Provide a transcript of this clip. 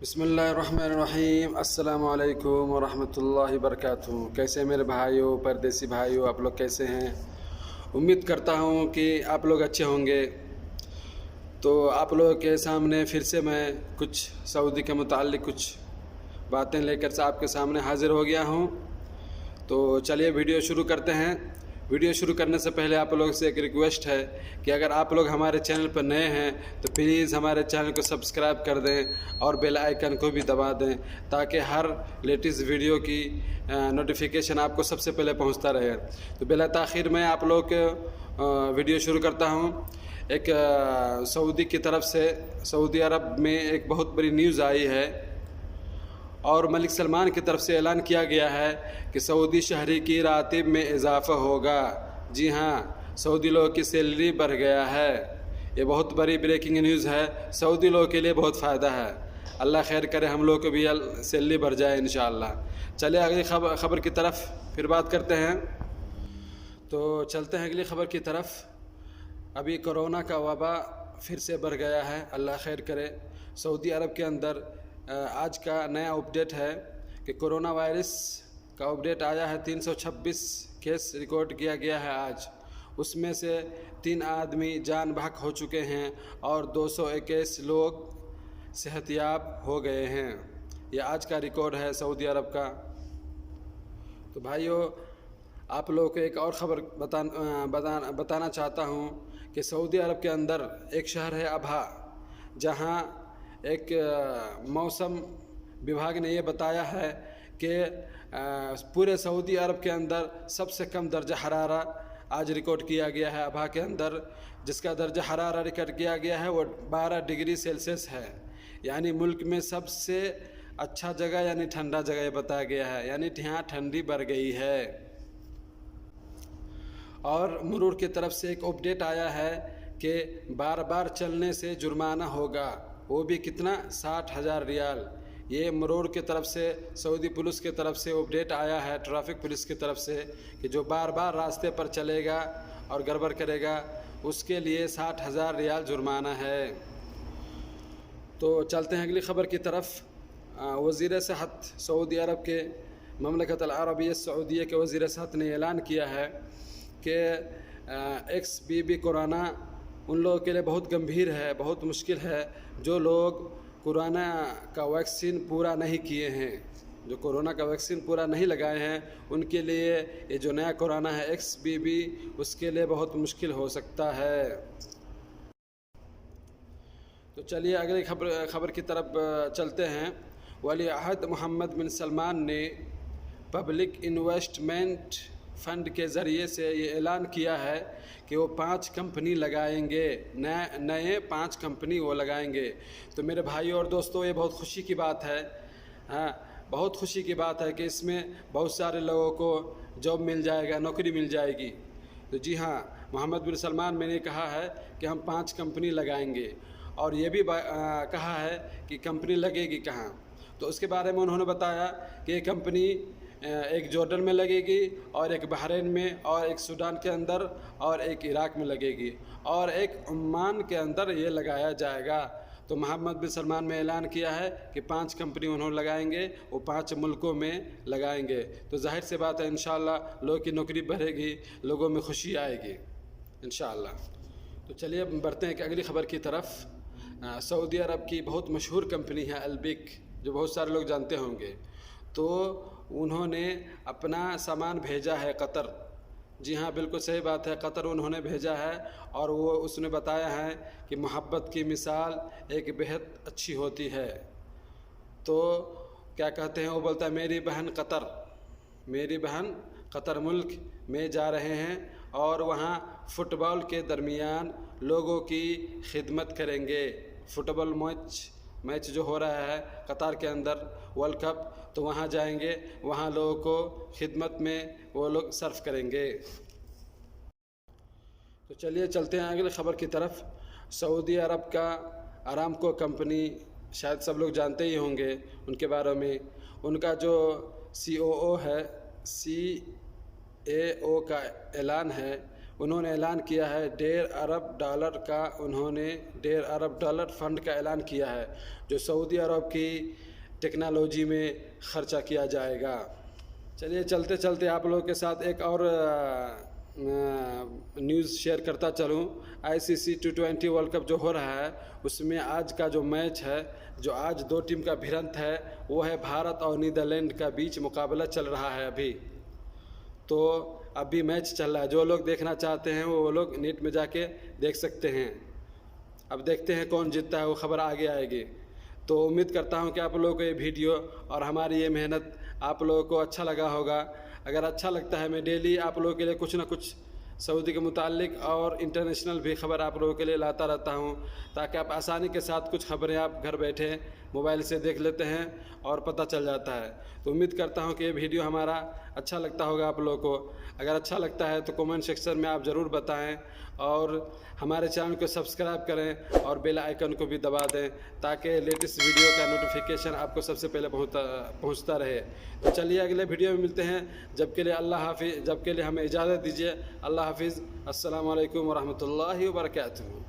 बिस्मिल्लाहिर्रहमानिर्रहीम। अस्सलामु अलैकुम वरहमतुल्लाहि वबरकातुहू। कैसे मेरे भाइयों, परदेसी भाइयों, आप लोग कैसे हैं? उम्मीद करता हूँ कि आप लोग अच्छे होंगे। तो आप लोगों के सामने फिर से मैं कुछ सऊदी के मुताल्लिक़ कुछ बातें लेकर आपके सामने हाज़िर हो गया हूँ। तो चलिए वीडियो शुरू करते हैं। वीडियो शुरू करने से पहले आप लोगों से एक रिक्वेस्ट है कि अगर आप लोग हमारे चैनल पर नए हैं तो प्लीज़ हमारे चैनल को सब्सक्राइब कर दें और बेल आइकन को भी दबा दें, ताकि हर लेटेस्ट वीडियो की नोटिफिकेशन आपको सबसे पहले पहुंचता रहे। तो बिला ताख़ीर मैं आप लोग के वीडियो शुरू करता हूं। एक सऊदी की तरफ से सऊदी अरब में एक बहुत बड़ी न्यूज़ आई है और मलिक सलमान की तरफ से ऐलान किया गया है कि सऊदी शहरी की रातिब में इजाफ़ा होगा। जी हाँ, सऊदी लोगों की सैलरी बढ़ गया है। ये बहुत बड़ी ब्रेकिंग न्यूज़ है, सऊदी लोगों के लिए बहुत फ़ायदा है। अल्लाह खैर करे, हम लोग को भी सैलरी बढ़ जाए इंशाअल्लाह। चलिए अगली खबर की तरफ फिर बात करते हैं। तो चलते हैं अगली खबर की तरफ। अभी कोरोना का वबा फिर से बढ़ गया है, अल्लाह खैर करे। सऊदी अरब के अंदर आज का नया अपडेट है कि कोरोना वायरस का अपडेट आया है। 326 केस रिकॉर्ड किया गया है आज। उसमें से 3 आदमी जान बहक हो चुके हैं और 221 लोग सेहतयाब हो गए हैं। यह आज का रिकॉर्ड है सऊदी अरब का। तो भाइयों, आप लोगों को एक और ख़बर बताना चाहता हूँ कि सऊदी अरब के अंदर एक शहर है अबहा, जहाँ एक मौसम विभाग ने ये बताया है कि पूरे सऊदी अरब के अंदर सबसे कम दर्जा हरारा आज रिकॉर्ड किया गया है अबहा के अंदर। जिसका दर्जा हरारा रिकॉर्ड किया गया है वो 12 डिग्री सेल्सियस है। यानी मुल्क में सबसे अच्छा जगह यानी ठंडा जगह बताया गया है, यानी यहाँ ठंडी बढ़ गई है। और मुरूर की तरफ से एक अपडेट आया है कि बार बार चलने से जुर्माना होगा, वो भी कितना, 60,000 रियाल। ये मुरूर की तरफ से, सऊदी पुलिस की तरफ से अपडेट आया है, ट्रैफिक पुलिस की तरफ से, कि जो बार बार रास्ते पर चलेगा और गड़बड़ करेगा उसके लिए 60,000 रियाल जुर्माना है। तो चलते हैं अगली ख़बर की तरफ। वज़ीर सेहत सऊदी अरब के ममलकत अल अरबिया सऊदीया के वज़ीर सेहत ने ऐलान किया है कि XBB कोरोना उन लोगों के लिए बहुत गंभीर है, बहुत मुश्किल है जो लोग कोरोना का वैक्सीन पूरा नहीं किए हैं, जो कोरोना का वैक्सीन पूरा नहीं लगाए हैं, उनके लिए ये जो नया कोरोना है XBB उसके लिए बहुत मुश्किल हो सकता है। तो चलिए अगली खबर की तरफ चलते हैं। वली अहद मोहम्मद बिन सलमान ने पब्लिक इन्वेस्टमेंट फ़ंड के ज़रिए से ये ऐलान किया है कि वो 5 कंपनी लगाएंगे, नए 5 कंपनी वो लगाएंगे। तो मेरे भाई और दोस्तों, ये बहुत खुशी की बात है। हाँ, बहुत खुशी की बात है कि इसमें बहुत सारे लोगों को जॉब मिल जाएगा, नौकरी मिल जाएगी। तो जी हाँ, मोहम्मद बिन सलमान मैंने कहा है कि हम 5 कंपनी लगाएंगे, और ये भी कहा है कि कंपनी लगेगी कहाँ। तो उसके बारे में उन्होंने बताया कि ये कंपनी एक जॉर्डन में लगेगी, और एक बहरीन में, और एक सूडान के अंदर, और एक इराक़ में लगेगी, और एक ओमान के अंदर ये लगाया जाएगा। तो मोहम्मद बिन सलमान ने ऐलान किया है कि 5 कंपनी उन्होंने लगाएंगे, वो 5 मुल्कों में लगाएंगे। तो जाहिर सी बात है इंशाअल्लाह लोगों की नौकरी बढ़ेगी, लोगों में खुशी आएगी इंशाअल्लाह। तो चलिए बढ़ते हैं कि अगली ख़बर की तरफ। सऊदी अरब की बहुत मशहूर कंपनी है अल्बिक, जो बहुत सारे लोग जानते होंगे। तो उन्होंने अपना सामान भेजा है कतर। जी हाँ, बिल्कुल सही बात है, कतर उन्होंने भेजा है। और वो उसने बताया है कि मोहब्बत की मिसाल एक बेहद अच्छी होती है। तो क्या कहते हैं, वो बोलता है मेरी बहन कतर मुल्क में जा रहे हैं और वहाँ फ़ुटबॉल के दरमियान लोगों की खिदमत करेंगे। फ़ुटबॉल मैच जो हो रहा है कतार के अंदर, वर्ल्ड कप, तो वहाँ जाएंगे, वहाँ लोगों को खिदमत में वो लोग सर्व करेंगे। तो चलिए चलते हैं अगली ख़बर की तरफ। सऊदी अरब का अरामको कंपनी, शायद सब लोग जानते ही होंगे उनके बारे में। उनका जो COO है, CAO का ऐलान है, उन्होंने ऐलान किया है $1.5 अरब फंड का ऐलान किया है, जो सऊदी अरब की टेक्नोलॉजी में ख़र्चा किया जाएगा। चलिए चलते चलते आप लोगों के साथ एक और न्यूज़ शेयर करता चलूँ। ICC T20 वर्ल्ड कप जो हो रहा है, उसमें आज का जो मैच है, जो आज दो टीम का भिड़ंत है, वो है भारत और नीदरलैंड का बीच मुकाबला चल रहा है अभी। तो अभी मैच चल रहा है, जो लोग देखना चाहते हैं वो लोग नेट में जाके देख सकते हैं। अब देखते हैं कौन जीतता है, वो खबर आगे आएगी। तो उम्मीद करता हूँ कि आप लोगों को ये वीडियो और हमारी ये मेहनत आप लोगों को अच्छा लगा होगा। अगर अच्छा लगता है, मैं डेली आप लोगों के लिए कुछ ना कुछ सऊदी के मुतालिक और इंटरनेशनल भी खबर आप लोगों के लिए लाता रहता हूं, ताकि आप आसानी के साथ कुछ खबरें आप घर बैठे मोबाइल से देख लेते हैं और पता चल जाता है। तो उम्मीद करता हूं कि ये वीडियो हमारा अच्छा लगता होगा आप लोगों को। अगर अच्छा लगता है तो कमेंट सेक्शन में आप ज़रूर बताएं और हमारे चैनल को सब्सक्राइब करें और बेल आइकन को भी दबा दें, ताकि लेटेस्ट वीडियो का नोटिफिकेशन आपको सबसे पहले पहुंचता रहे। तो चलिए अगले वीडियो में मिलते हैं। जब के लिए अल्लाह हाफिज़, जब के लिए हमें इजाज़त दीजिए। अल्लाह हाफिज़। अस्सलामु अलैकुम वरहमतुल्लाहि वबरकातुहू।